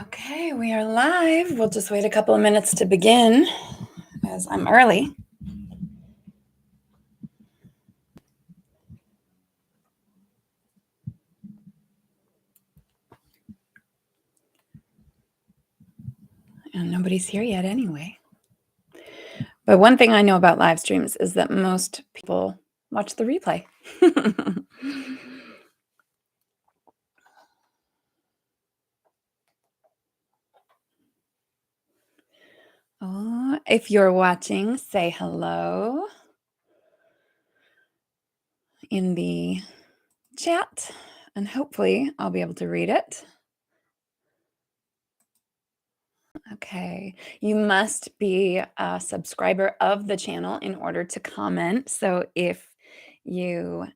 Okay, we are live. We'll just wait a couple of minutes to begin as I'm early. And nobody's here yet anyway. But one thing I know about live streams is that most people watch the replay. Oh, if you're watching, say hello in the chat, and hopefully I'll be able to read it. Okay, you must be a subscriber of the channel in order to comment. So if you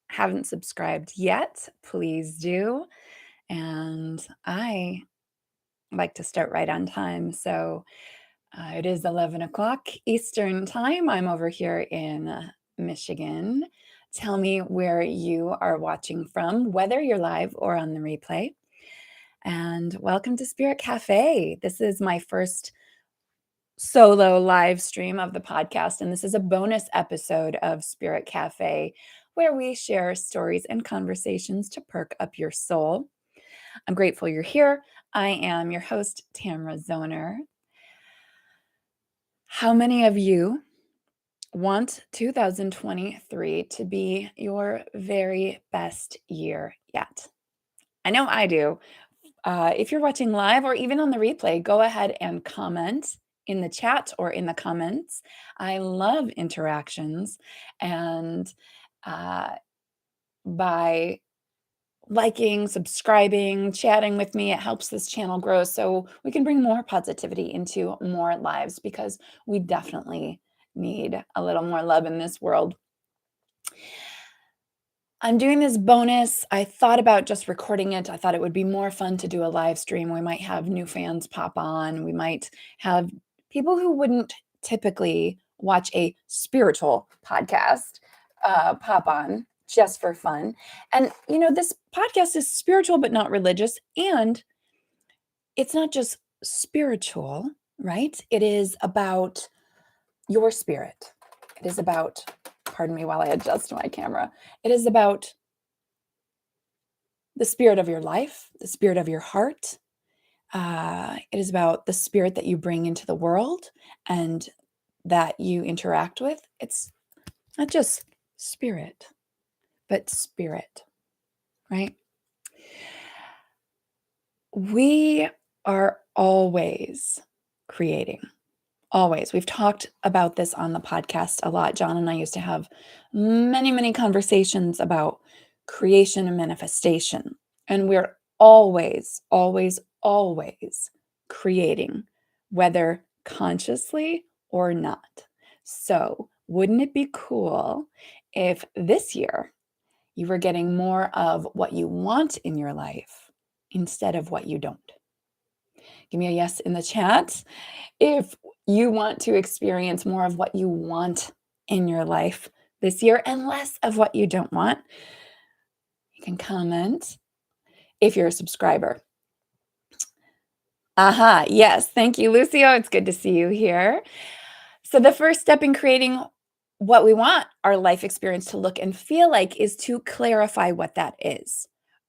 haven't subscribed yet, please do. And I like to start right on time. So it is 11 o'clock Eastern time. I'm over here in Michigan. Tell me where you are watching from, whether you're live or on the replay. And welcome to Spirit Cafe. This is my first solo live stream of the podcast, and this is a bonus episode of Spirit Cafe where we share stories and conversations to perk up your soul. I'm grateful you're here. I am your host, Tamra Zoner. How many of you want 2023 to be your very best year yet? I know I do. If you're watching live or even on the replay, go ahead and comment in the chat or in the comments. I love interactions, and by liking, subscribing, chatting with me, it helps this channel grow so we can bring more positivity into more lives, because we definitely need a little more love in this world. I'm doing this bonus. I thought about just recording it. I thought it would be more fun to do a live stream. We might have new fans pop on. We might have people who wouldn't typically watch a spiritual podcast pop on just for fun. And, this podcast is spiritual, but not religious. And it's not just spiritual, right? It is about your spirit. It is about, pardon me while I adjust my camera. It is about the spirit of your life, the spirit of your heart. It is about the spirit that you bring into the world and that you interact with. It's not just spirit, but spirit, right? We are always creating. Always. We've talked about this on the podcast a lot. John and I used to have many, many conversations about creation and manifestation. And we're always, always, always creating, whether consciously or not. So, wouldn't it be cool if this year you were getting more of what you want in your life instead of what you don't? Give me a yes in the chat if you want to experience more of what you want in your life this year and less of what you don't want. You can comment if you're a subscriber. Aha, yes. Thank you, Lucio. It's good to see you here. So the first step in creating what we want our life experience to look and feel like is to clarify what that is.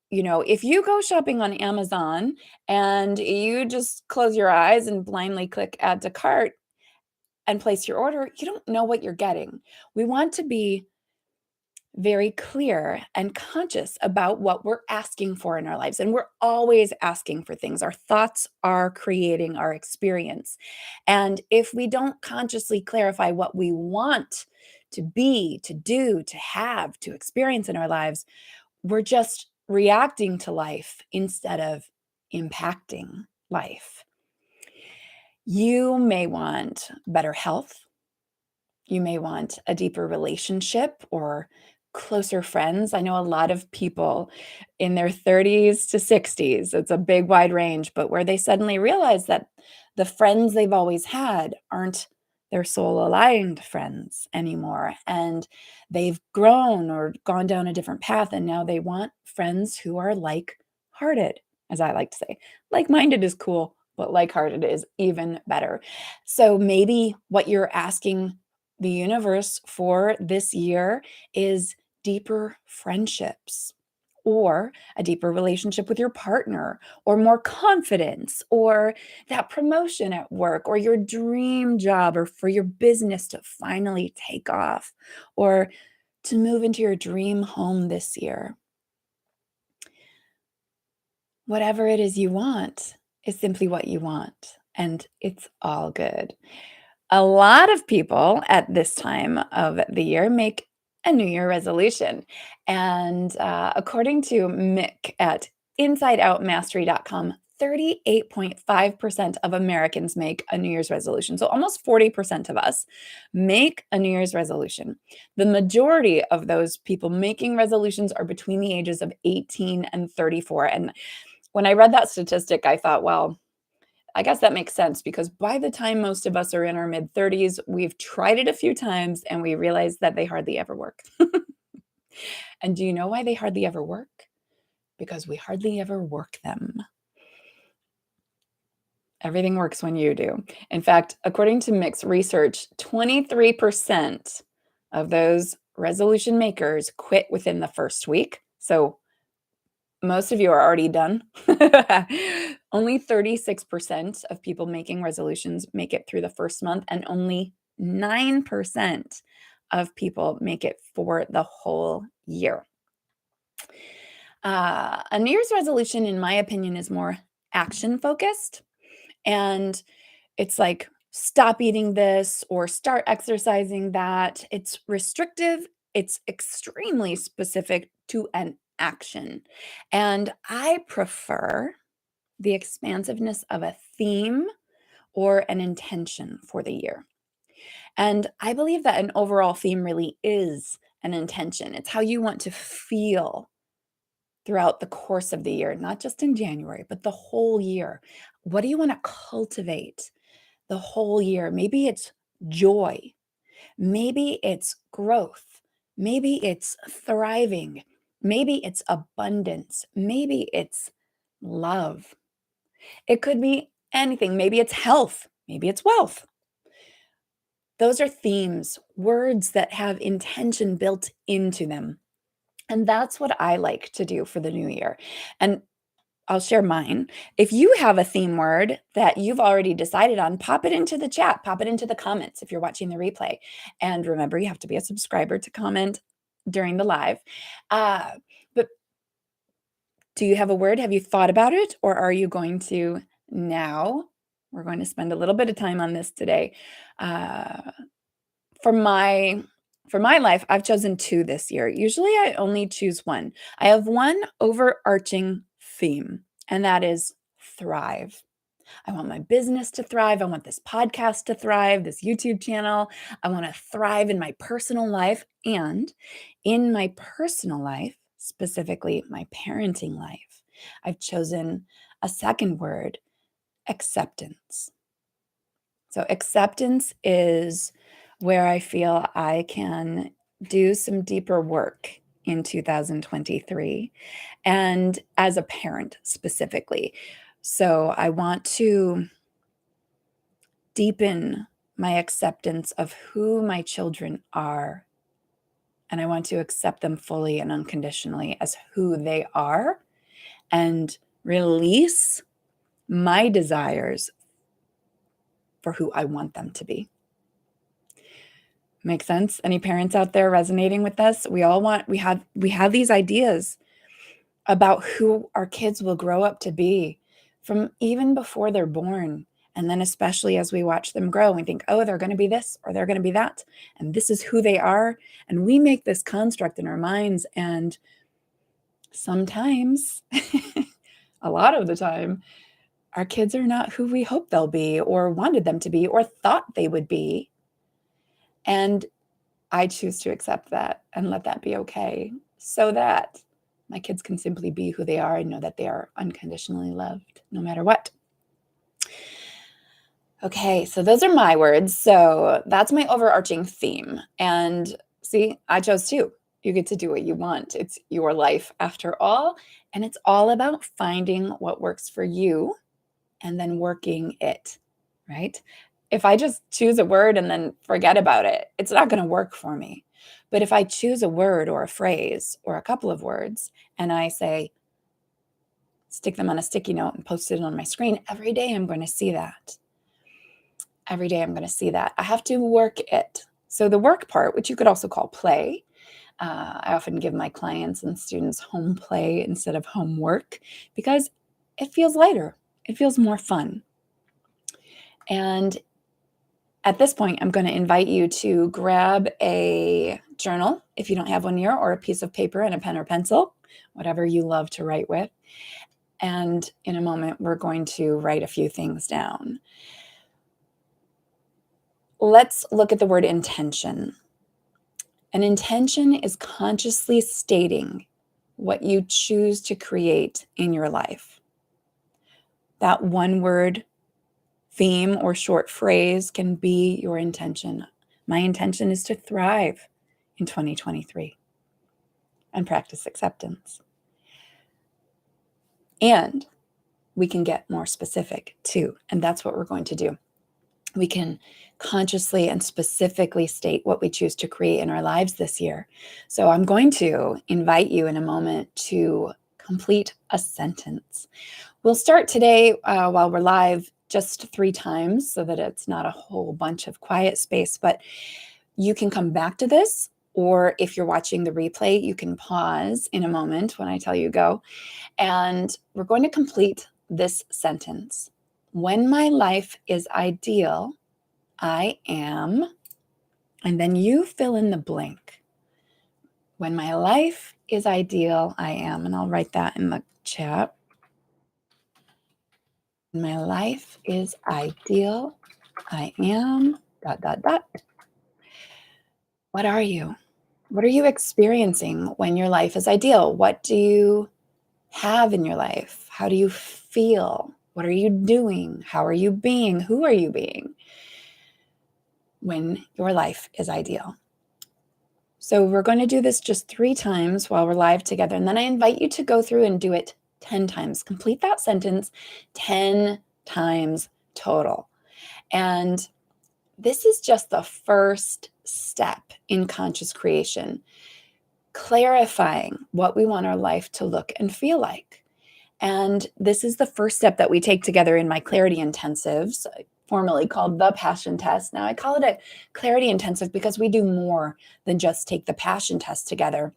If you go shopping on Amazon and you just close your eyes and blindly click add to cart and place your order, you don't know what you're getting. We want to be very clear and conscious about what we're asking for in our lives. And we're always asking for things. Our thoughts are creating our experience. And if we don't consciously clarify what we want to be, to do, to have, to experience in our lives, we're just reacting to life instead of impacting life. You may want better health. You may want a deeper relationship or closer friends. I know a lot of people in their 30s to 60s, it's a big wide range, but where they suddenly realize that the friends they've always had aren't their soul aligned friends anymore. And they've grown or gone down a different path. And now they want friends who are like hearted, as I like to say. Like minded is cool, but like hearted is even better. So maybe what you're asking the universe for this year is deeper friendships, or a deeper relationship with your partner, or more confidence, or that promotion at work, or your dream job, or for your business to finally take off, or to move into your dream home this year. Whatever it is you want is simply what you want, and it's all good. A lot of people at this time of the year make a New Year resolution. And according to Mick at InsideOutMastery.com, 38.5% of Americans make a New Year's resolution. So almost 40% of us make a New Year's resolution. The majority of those people making resolutions are between the ages of 18 and 34. And when I read that statistic, I thought, well, I guess that makes sense because by the time most of us are in our mid 30s, we've tried it a few times and we realize that they hardly ever work. And do you know why they hardly ever work? Because we hardly ever work them. Everything works when you do. In fact, according to Mixed research, 23% of those resolution makers quit within the first week. So most of you are already done. Only 36% of people making resolutions make it through the first month, and only 9% of people make it for the whole year. A New Year's resolution, in my opinion, is more action focused. And it's like, stop eating this or start exercising that. It's restrictive, it's extremely specific to an action. And I prefer the expansiveness of a theme or an intention for the year. And I believe that an overall theme really is an intention. It's how you want to feel throughout the course of the year, not just in January, but the whole year. What do you want to cultivate the whole year? Maybe it's joy. Maybe it's growth. Maybe it's thriving. Maybe it's abundance. Maybe it's love. It could be anything. Maybe it's health. Maybe it's wealth. Those are themes, words that have intention built into them. And that's what I like to do for the new year. And I'll share mine. If you have a theme word that you've already decided on, pop it into the chat, pop it into the comments if you're watching the replay. And remember, you have to be a subscriber to comment during the live. But do you have a word? Have you thought about it? Or are you going to now? We're going to spend a little bit of time on this today. For my life, I've chosen two this year. Usually I only choose one. I have one overarching theme, and that is thrive. I want my business to thrive. I want this podcast to thrive, this YouTube channel. I want to thrive in my personal life. And in my personal life, specifically my parenting life, I've chosen a second word: acceptance. So, acceptance is where I feel I can do some deeper work in 2023, and as a parent specifically. So, I want to deepen my acceptance of who my children are, and I want to accept them fully and unconditionally as who they are, and release my desires for who I want them to be. Make sense? Any parents out there resonating with us? We have these ideas about who our kids will grow up to be from even before they're born. And then especially as we watch them grow, we think, oh, they're going to be this or they're going to be that. And this is who they are. And we make this construct in our minds. And sometimes, a lot of the time, our kids are not who we hope they'll be or wanted them to be or thought they would be. And I choose to accept that and let that be okay, so that my kids can simply be who they are and know that they are unconditionally loved no matter what. Okay, so those are my words. So that's my overarching theme. And see, I chose two. You get to do what you want. It's your life after all. And it's all about finding what works for you and then working it, right? If I just choose a word and then forget about it, it's not going to work for me. But if I choose a word or a phrase or a couple of words and I say, stick them on a sticky note and post it on my screen, every day I'm going to see that. Every day I'm going to see that. I have to work it. So the work part, which you could also call play, I often give my clients and students home play instead of homework because it feels lighter. It feels more fun. And at this point, I'm going to invite you to grab a journal if you don't have one here, or a piece of paper and a pen or pencil, whatever you love to write with. And in a moment, we're going to write a few things down. Let's look at the word intention. An intention is consciously stating what you choose to create in your life. That one word, theme, or short phrase can be your intention. My intention is to thrive in 2023 and practice acceptance. And we can get more specific too. And that's what we're going to do. We can consciously and specifically state what we choose to create in our lives this year. So I'm going to invite you in a moment to complete a sentence. We'll start today while we're live just 3 times so that it's not a whole bunch of quiet space, but you can come back to this, or if you're watching the replay, you can pause in a moment when I tell you go. And we're going to complete this sentence. When my life is ideal, I am, and then you fill in the blank. When my life is ideal, I am, and I'll write that in the chat. When my life is ideal, I am, ... What are you? What are you experiencing when your life is ideal? What do you have in your life? How do you feel? What are you doing? How are you being? Who are you being when your life is ideal? So we're going to do this just 3 times while we're live together. And then I invite you to go through and do it 10 times. Complete that sentence 10 times total. And this is just the first step in conscious creation, clarifying what we want our life to look and feel like. And this is the first step that we take together in my clarity intensives, formerly called the passion test. Now I call it a clarity intensive because we do more than just take the passion test together.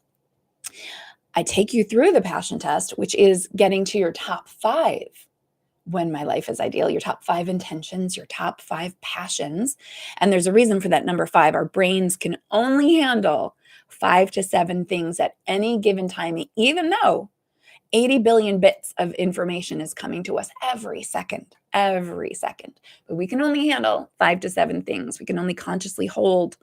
I take you through the passion test, which is getting to your top 5 when my life is ideal, your top 5 intentions, your top 5 passions. And there's a reason for that number 5. Our brains can only handle 5 to 7 things at any given time, even though 80 billion bits of information is coming to us every second, every second. But we can only handle 5 to 7 things. We can only consciously hold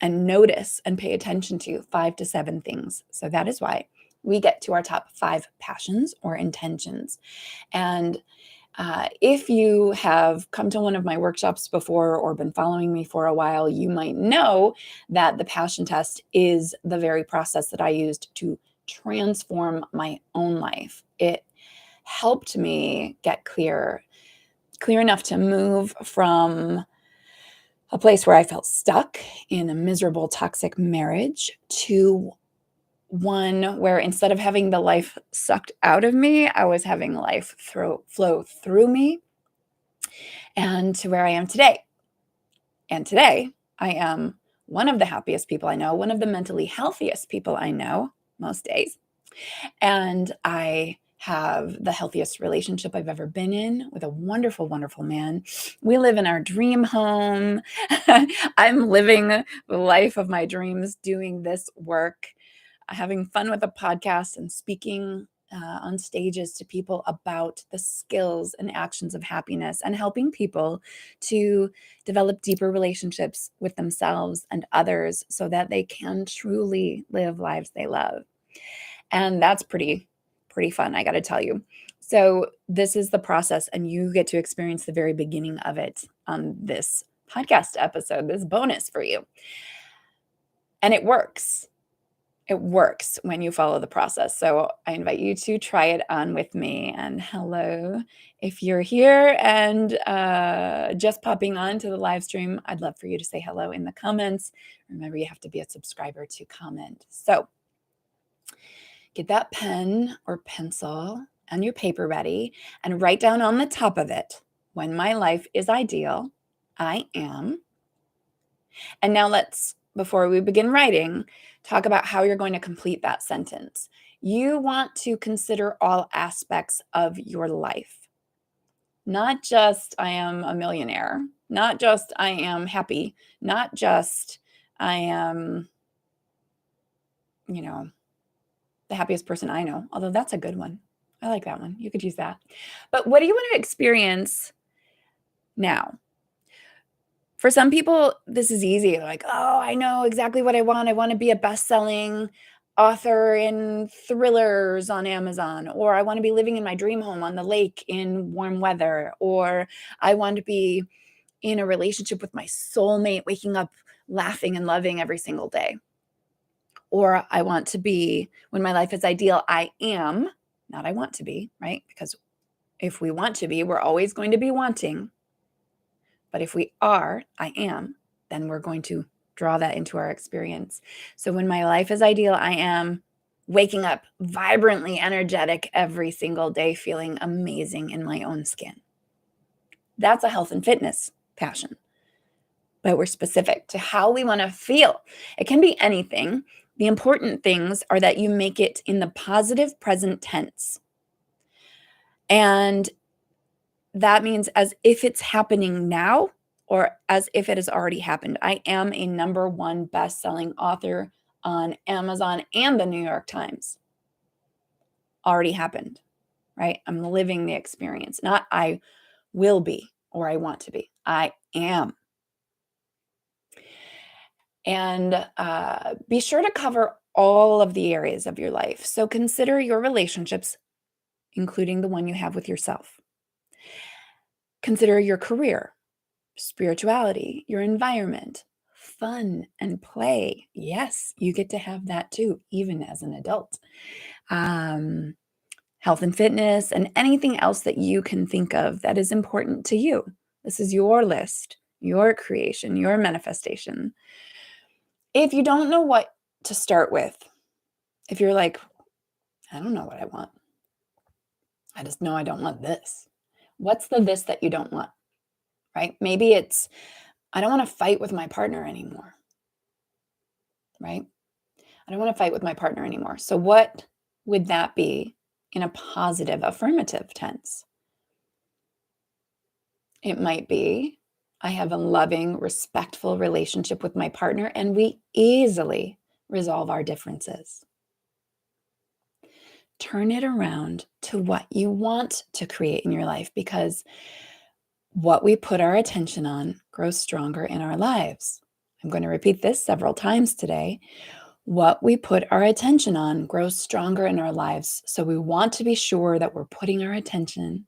and notice and pay attention to 5 to 7 things. So that is why we get to our top 5 passions or intentions. And if you have come to one of my workshops before or been following me for a while, you might know that the passion test is the very process that I used to transform my own life. It helped me get clear enough to move from a place where I felt stuck in a miserable, toxic marriage to one where instead of having the life sucked out of me, I was having life flow through me, and to where I am today. And today, I am one of the happiest people I know, one of the mentally healthiest people I know most days. And I have the healthiest relationship I've ever been in with a wonderful, wonderful man. We live in our dream home. I'm living the life of my dreams doing this work, having fun with a podcast and speaking on stages to people about the skills and actions of happiness and helping people to develop deeper relationships with themselves and others so that they can truly live lives they love. And that's pretty pretty fun, I got to tell you. So, this is the process, and you get to experience the very beginning of it on this podcast episode, this bonus for you. And it works. It works when you follow the process. So I invite you to try it on with me. And hello, if you're here and just popping on to the live stream, I'd love for you to say hello in the comments. Remember, you have to be a subscriber to comment. So get that pen or pencil and your paper ready and write down on the top of it, when my life is ideal, I am. And now before we begin writing, talk about how you're going to complete that sentence. You want to consider all aspects of your life, not just I am a millionaire, not just I am happy, not just I am, the happiest person I know, although that's a good one. I like that one. You could use that. But what do you want to experience now? For some people, this is easy. They're like, oh, I know exactly what I want. I want to be a best-selling author in thrillers on Amazon, or I want to be living in my dream home on the lake in warm weather, or I want to be in a relationship with my soulmate, waking up laughing and loving every single day. Or I want to be, when my life is ideal, I am, not I want to be, right? Because if we want to be, we're always going to be wanting. But if we are, I am, then we're going to draw that into our experience. So when my life is ideal, I am waking up vibrantly energetic every single day, feeling amazing in my own skin. That's a health and fitness passion. But we're specific to how we want to feel. It can be anything. The important things are that you make it in the positive present tense. And that means as if it's happening now or as if it has already happened. I am a #1 best-selling author on Amazon and the New York Times. Already happened, right? I'm living the experience, not I will be or I want to be. I am. And be sure to cover all of the areas of your life. So consider your relationships, including the one you have with yourself. Consider your career, spirituality, your environment, fun and play. Yes, you get to have that too, even as an adult. Health and fitness, and anything else that you can think of that is important to you. This is your list, your creation, your manifestation. If you don't know what to start with, if you're like, I don't know what I want, I just know I don't want this. What's the this that you don't want, right? Maybe it's, I don't want to fight with my partner anymore, right? I don't want to fight with my partner anymore. So what would that be in a positive affirmative tense? It might be, I have a loving, respectful relationship with my partner, and we easily resolve our differences. Turn it around to what you want to create in your life, because what we put our attention on grows stronger in our lives. I'm going to repeat this several times today. What we put our attention on grows stronger in our lives. So we want to be sure that we're putting our attention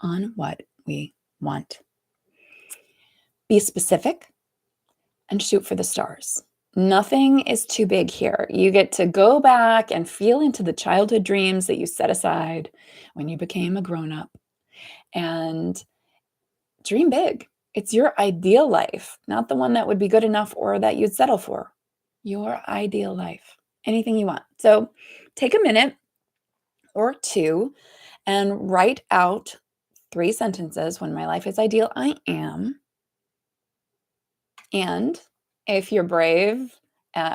on what we want. Be specific and shoot for the stars. Nothing is too big here. You get to go back and feel into the childhood dreams that you set aside when you became a grown-up and dream big. It's your ideal life, not the one that would be good enough or that you'd settle for. Your ideal life, anything you want. So take a minute or two and write out 3 sentences. When my life is ideal, I am. And if you're brave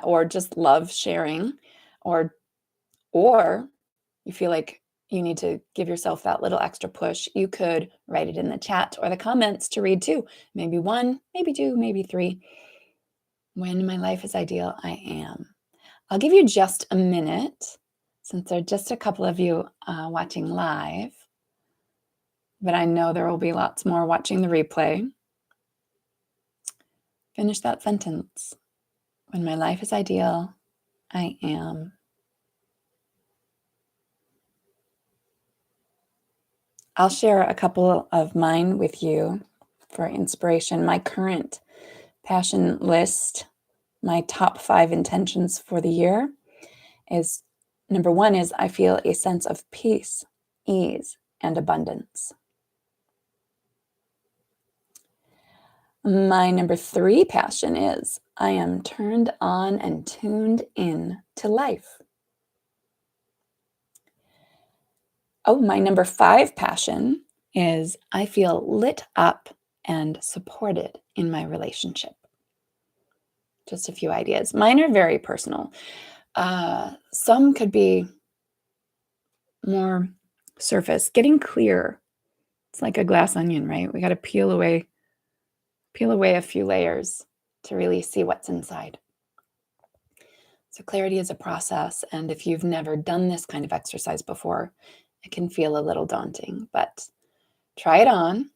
or just love sharing, or you feel like you need to give yourself that little extra push, you could write it in the chat or the comments to read too. Maybe 1, maybe 2, maybe 3. When my life is ideal, I am. I'll give you just a minute, since there are just a couple of you watching live, but I know there will be lots more watching the replay. Finish that sentence. When my life is ideal, I am. I'll share a couple of mine with you for inspiration. My current passion list, my top 5 intentions for the year is number 1 is I feel a sense of peace, ease, and abundance. My number 3 passion is I am turned on and tuned in to life. Oh, my number 5 passion is I feel lit up and supported in my relationship. Just a few ideas. Mine are very personal. Some could be more surface, getting clear. It's like a glass onion, right? We got to peel away a few layers to really see what's inside. So clarity is a process, and if you've never done this kind of exercise before, it can feel a little daunting, but try it on.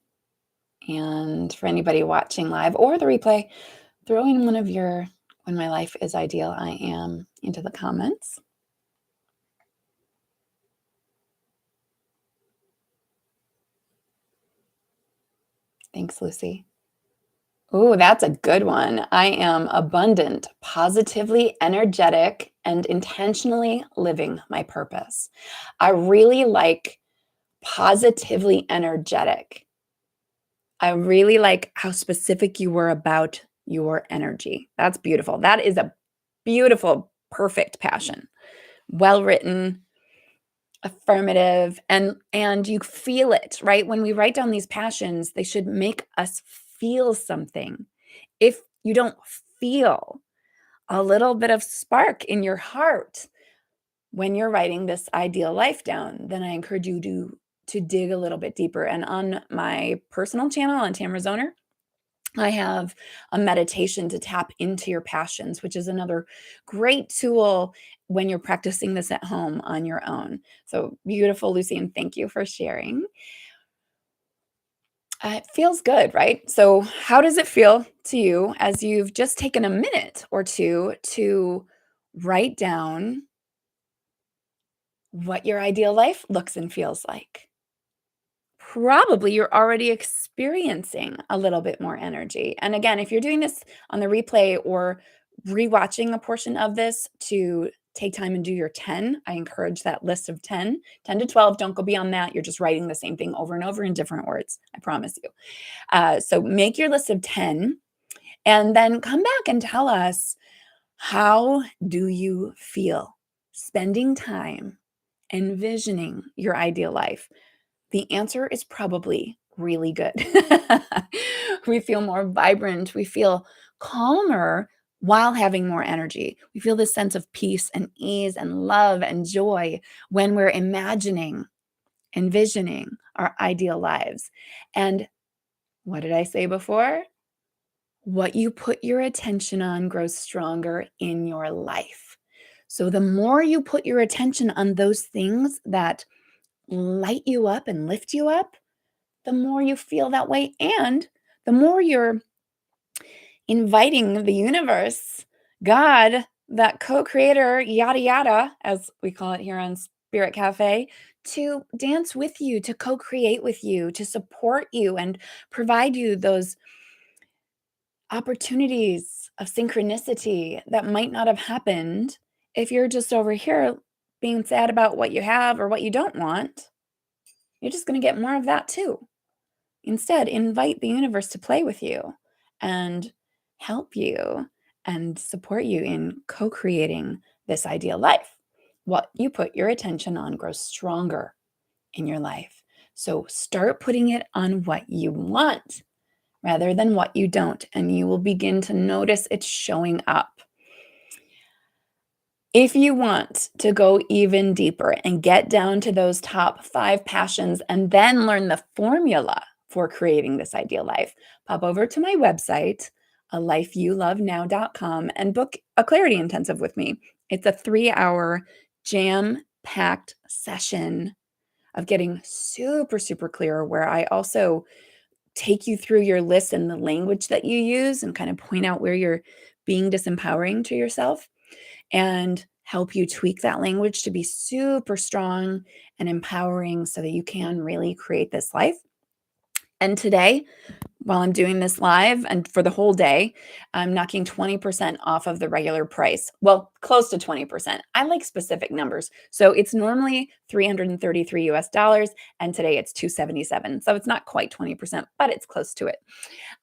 And for anybody watching live or the replay, throw in one of your "When my life is ideal, I am" into the comments. Thanks, Lucy. Ooh, that's a good one. I am abundant, positively energetic, and intentionally living my purpose. I really like positively energetic. I really like how specific you were about your energy. That's beautiful. That is a beautiful, perfect passion. Well written, affirmative, and you feel it, right? When we write down these passions, they should make us feel something. If you don't feel a little bit of spark in your heart when you're writing this ideal life down, then I encourage you to dig a little bit deeper. And on my personal channel on Tamara Zoner, I have a meditation to tap into your passions, which is another great tool when you're practicing this at home on your own. So beautiful, Lucy, and thank you for sharing. It feels good, right? So, how does it feel to you as you've just taken a minute or two to write down what your ideal life looks and feels like? Probably you're already experiencing a little bit more energy. And again, if you're doing this on the replay or rewatching a portion of this to take time and do your 10, I encourage that list of 10 to 12. Don't go beyond that. You're just writing the same thing over and over in different words. I promise you. So make your list of 10 and then come back and tell us, how do you feel spending time envisioning your ideal life? The answer is probably really good. We feel more vibrant. We feel calmer while having more energy. We feel this sense of peace and ease and love and joy when we're envisioning our ideal lives. And what did I say before? What you put your attention on grows stronger in your life. So the more you put your attention on those things that light you up and lift you up, the more you feel that way. And the more you're inviting the universe, God, that co creator, yada, yada, as we call it here on Spirit Cafe, to dance with you, to co create with you, to support you and provide you those opportunities of synchronicity that might not have happened if you're just over here being sad about what you have or what you don't want. You're just going to get more of that too. Instead, invite the universe to play with you and help you and support you in co creating this ideal life. What you put your attention on grows stronger in your life. So start putting it on what you want rather than what you don't, and you will begin to notice it showing up. If you want to go even deeper and get down to those top 5 passions and then learn the formula for creating this ideal life, pop over to my website, alifeyoulovenow.com, and book a clarity intensive with me. It's a 3-hour jam-packed session of getting super, super clear, where I also take you through your list and the language that you use and kind of point out where you're being disempowering to yourself. And help you tweak that language to be super strong and empowering so that you can really create this life. And today, while I'm doing this live and for the whole day, I'm knocking 20% off of the regular price. Well, close to 20%. I like specific numbers. So it's normally 333 US dollars, and today it's 277. So it's not quite 20%, but it's close to it.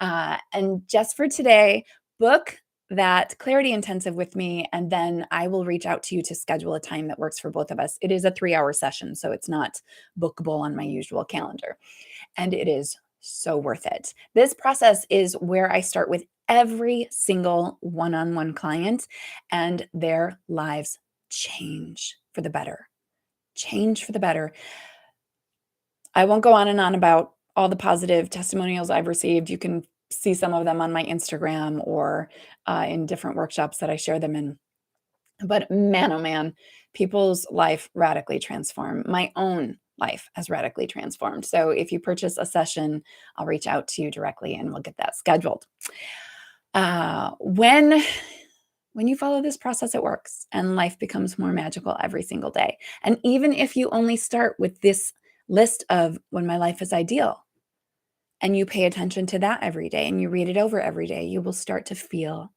And just for today, book that clarity intensive with me, and then I will reach out to you to schedule a time that works for both of us. It is a 3-hour session, so it's not bookable on my usual calendar. And it is so worth it. This process is where I start with every single one on one client, and their lives change for the better. Change for the better. I won't go on and on about all the positive testimonials I've received. You can see some of them on my Instagram or in different workshops that I share them in. But man, oh man, people's life radically transformed. My own life has radically transformed. So if you purchase a session, I'll reach out to you directly and we'll get that scheduled. When you follow this process, it works and life becomes more magical every single day. And even if you only start with this list of when my life is ideal and you pay attention to that every day and you read it over every day, you will start to feel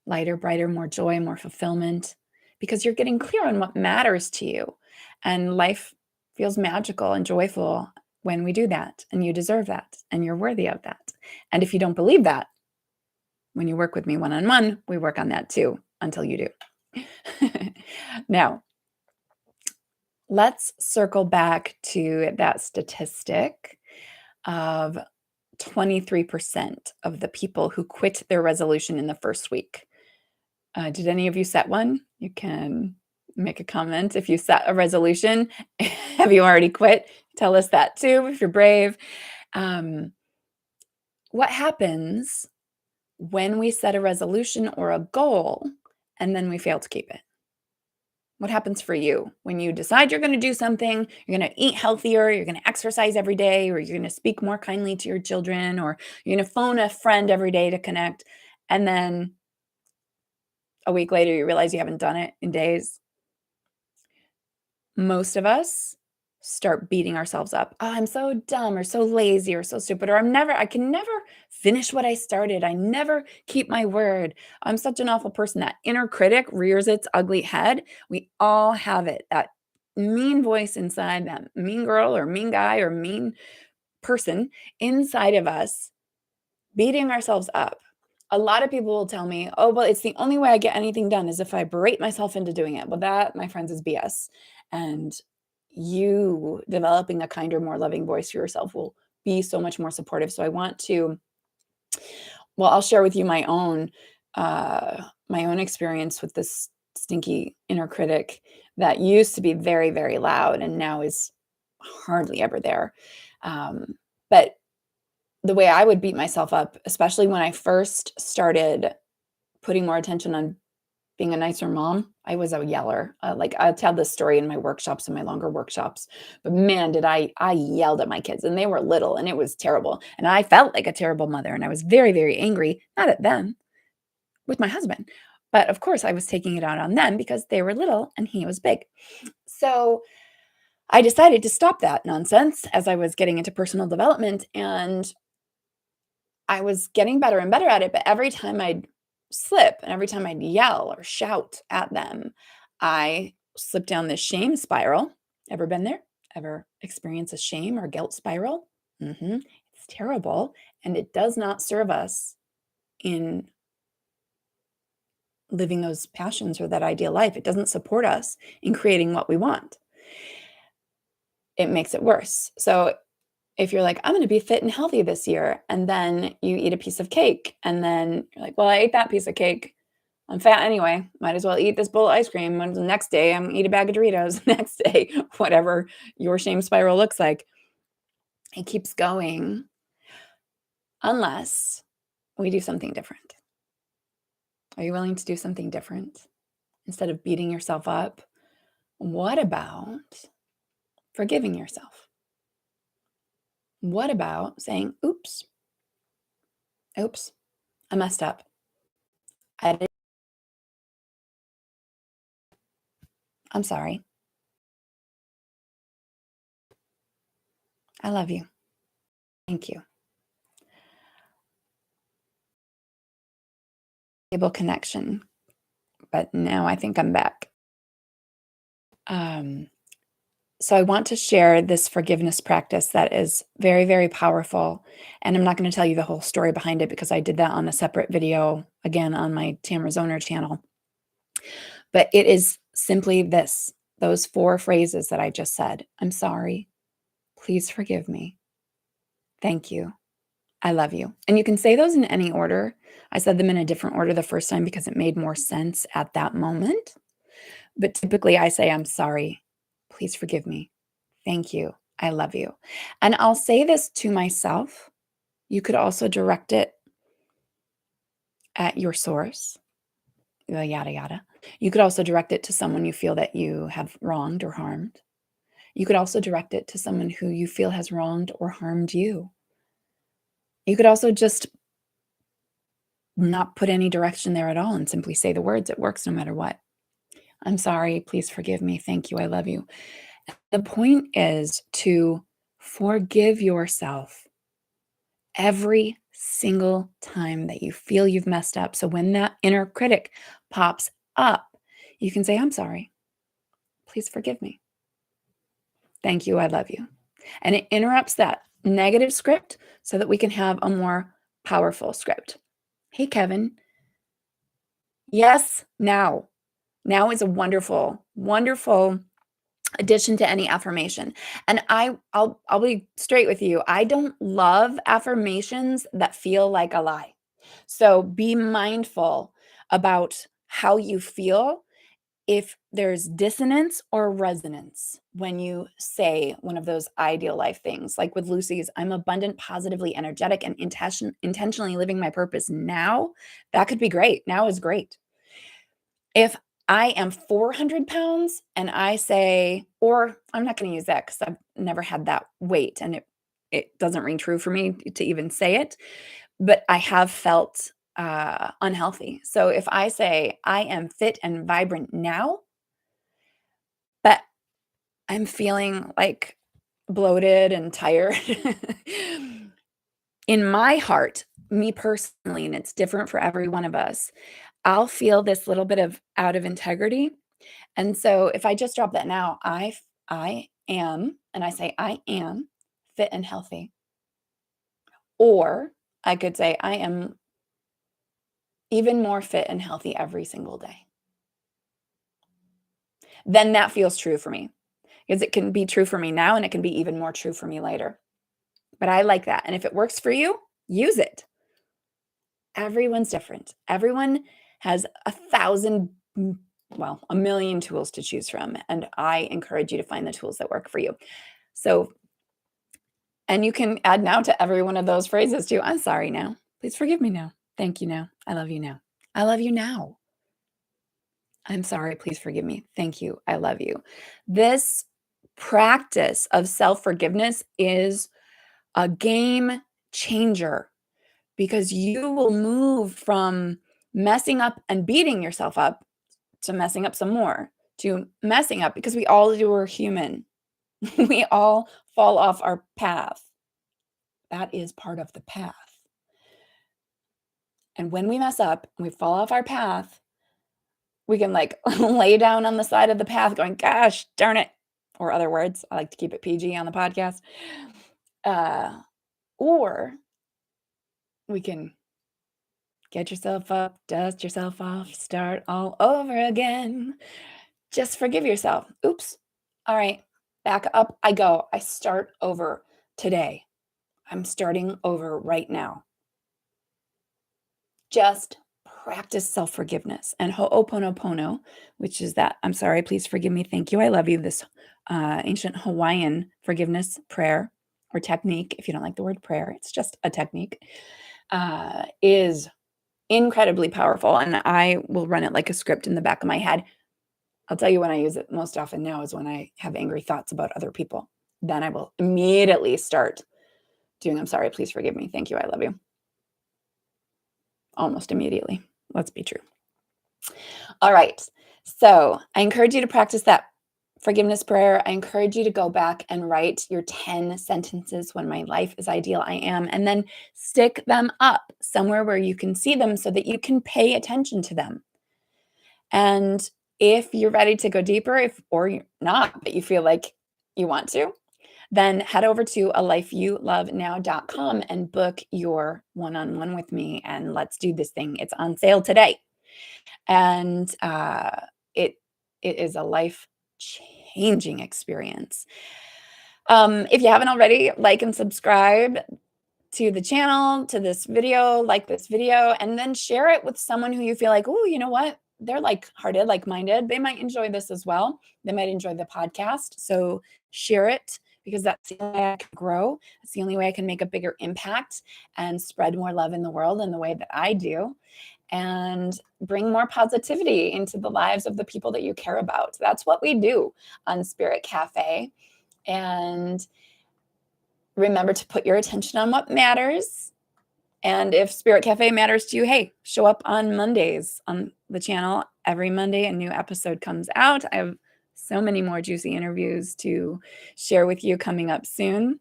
lighter, brighter, more joy, more fulfillment, because you're getting clear on what matters to you. And life feels magical and joyful when we do that. And you deserve that. And you're worthy of that. And if you don't believe that, when you work with me one on one, we work on that too until you do. Now, let's circle back to that statistic of 23% of the people who quit their resolution in the first week. Did any of you set one? You can make a comment if you set a resolution. Have you already quit? Tell us that too if you're brave. What happens when we set a resolution or a goal and then we fail to keep it? What happens for you when you decide you're going to do something, you're going to eat healthier, you're going to exercise every day, or you're going to speak more kindly to your children, or you're going to phone a friend every day to connect, and then a week later you realize you haven't done it in days? Most of us start beating ourselves up. Oh, I'm so dumb or so lazy or so stupid, or I can never finish what I started. I never keep my word. I'm such an awful person. That inner critic rears its ugly head. We all have it. That mean voice inside, that mean girl or mean guy or mean person inside of us, beating ourselves up. A lot of people will tell me, oh, well, it's the only way I get anything done is if I berate myself into doing it. Well, that, my friends, is BS. And you developing a kinder, more loving voice for yourself will be so much more supportive. So I want to, well, I'll share with you my own experience with this stinky inner critic that used to be very, very loud and now is hardly ever there. But the way I would beat myself up, especially when I first started putting more attention on being a nicer mom, I was a yeller. Like I'll tell this story in my workshops and my longer workshops, but man, did I yelled at my kids, and they were little and it was terrible. And I felt like a terrible mother and I was very, very angry, not at them, with my husband. But of course, I was taking it out on them because they were little and he was big. So I decided to stop that nonsense as I was getting into personal development, and I was getting better and better at it, but every time I'd slip and every time I'd yell or shout at them, I slipped down this shame spiral. Ever been there? Ever experience a shame or guilt spiral? It's terrible, and it does not serve us in living those passions or that ideal life. It doesn't support us in creating what we want. It makes it worse. So if you're like, I'm going to be fit and healthy this year, and then you eat a piece of cake, and then you're like, well, I ate that piece of cake. I'm fat anyway. Might as well eat this bowl of ice cream. And the next day, I'm gonna eat a bag of Doritos. Next day, whatever your shame spiral looks like, it keeps going unless we do something different. Are you willing to do something different instead of beating yourself up? What about forgiving yourself? What about saying, oops, I messed up. I I'm sorry. I love you. Thank you. Able connection, but now I think I'm back. Um, so I want to share this forgiveness practice that is very, very powerful. And I'm not going to tell you the whole story behind it because I did that on a separate video, again, on my Tamara Zoner channel. But it is simply this, those 4 phrases that I just said. I'm sorry. Please forgive me. Thank you. I love you. And you can say those in any order. I said them in a different order the first time because it made more sense at that moment. But typically I say, I'm sorry. Please forgive me. Thank you. I love you. And I'll say this to myself. You could also direct it at your source, yada, yada. You could also direct it to someone you feel that you have wronged or harmed. You could also direct it to someone who you feel has wronged or harmed you. You could also just not put any direction there at all and simply say the words. It works no matter what. I'm sorry. Please forgive me. Thank you. I love you. The point is to forgive yourself every single time that you feel you've messed up. So when that inner critic pops up, you can say, I'm sorry. Please forgive me. Thank you. I love you. And it interrupts that negative script so that we can have a more powerful script. Hey, Kevin. Yes, now. Now is a wonderful, wonderful addition to any affirmation. And I'll be straight with you. I don't love affirmations that feel like a lie. So be mindful about how you feel if there's dissonance or resonance when you say one of those ideal life things. Like with Lucy's, I'm abundant, positively energetic, and intentionally living my purpose now. That could be great. Now is great. If I am 400 pounds and I say, or I'm not going to use that because I've never had that weight and it doesn't ring true for me to even say it, but I have felt unhealthy. So if I say I am fit and vibrant now, but I'm feeling like bloated and tired, in my heart, me personally, and it's different for every one of us, I'll feel this little bit of out of integrity. And so if I just drop that now, I am, and I say I am fit and healthy. Or I could say I am even more fit and healthy every single day. Then that feels true for me because it can be true for me now and it can be even more true for me later. But I like that. And if it works for you, use it. Everyone's different. Everyone has 1,000, well, 1,000,000 tools to choose from. And I encourage you to find the tools that work for you. So, and you can add now to every one of those phrases too. I'm sorry now. Please forgive me now. Thank you now. I love you now. I love you now. I'm sorry. Please forgive me. Thank you. I love you. This practice of self forgiveness is a game changer because you will move from messing up and beating yourself up to messing up some more, to messing up because we all do, we're human. We all fall off our path. That is part of the path. And when we mess up and we fall off our path, we can like lay down on the side of the path going, gosh, darn it. Or other words, I like to keep it PG on the podcast. Or we can get yourself up, dust yourself off, start all over again. Just forgive yourself. Oops. All right. Back up I go. I start over today. I'm starting over right now. Just practice self-forgiveness and Ho'oponopono, which is that I'm sorry, please forgive me, thank you, I love you, this ancient Hawaiian forgiveness prayer or technique, if you don't like the word prayer, it's just a technique, is incredibly powerful. And I will run it like a script in the back of my head. I'll tell you when I use it most often now is when I have angry thoughts about other people. Then I will immediately start doing, I'm sorry, please forgive me, thank you, I love you. Almost immediately. Let's be true. All right. So I encourage you to practice that forgiveness prayer. I encourage you to go back and write your 10 sentences when my life is ideal, I am, and then stick them up somewhere where you can see them so that you can pay attention to them. And if you're ready to go deeper, if or you're not, but you feel like you want to, then head over to alifeyoulovenow.com and book your one-on-one with me, and let's do this thing. It's on sale today. And it it is a life-changing experience. If you haven't already, like and subscribe to the channel, to this video, like this video, and then share it with someone who you feel like, "Oh, you know what? They're like-hearted, like-minded. They might enjoy this as well. They might enjoy the podcast." So share it because that's the only way I can grow. That's the only way I can make a bigger impact and spread more love in the world in the way that I do, and bring more positivity into the lives of the people that you care about. That's what we do on Spirit Cafe. And remember to put your attention on what matters. And if Spirit Cafe matters to you, hey, show up on Mondays on the channel. Every Monday, a new episode comes out. I have so many more juicy interviews to share with you coming up soon.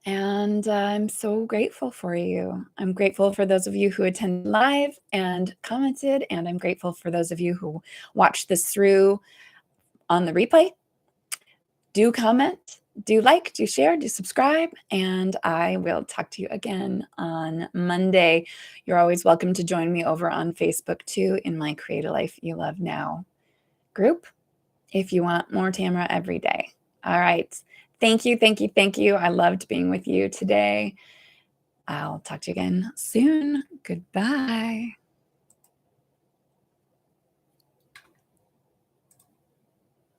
And I'm so grateful for you. I'm grateful for those of you who attended live and commented. And I'm grateful for those of you who watched this through on the replay. Do comment, do like, do share, do subscribe, and I will talk to you again on Monday. You're always welcome to join me over on Facebook too in my Create a Life You Love Now group if you want more Tamara every day. All right. Thank you, thank you, thank you. I loved being with you today. I'll talk to you again soon. Goodbye.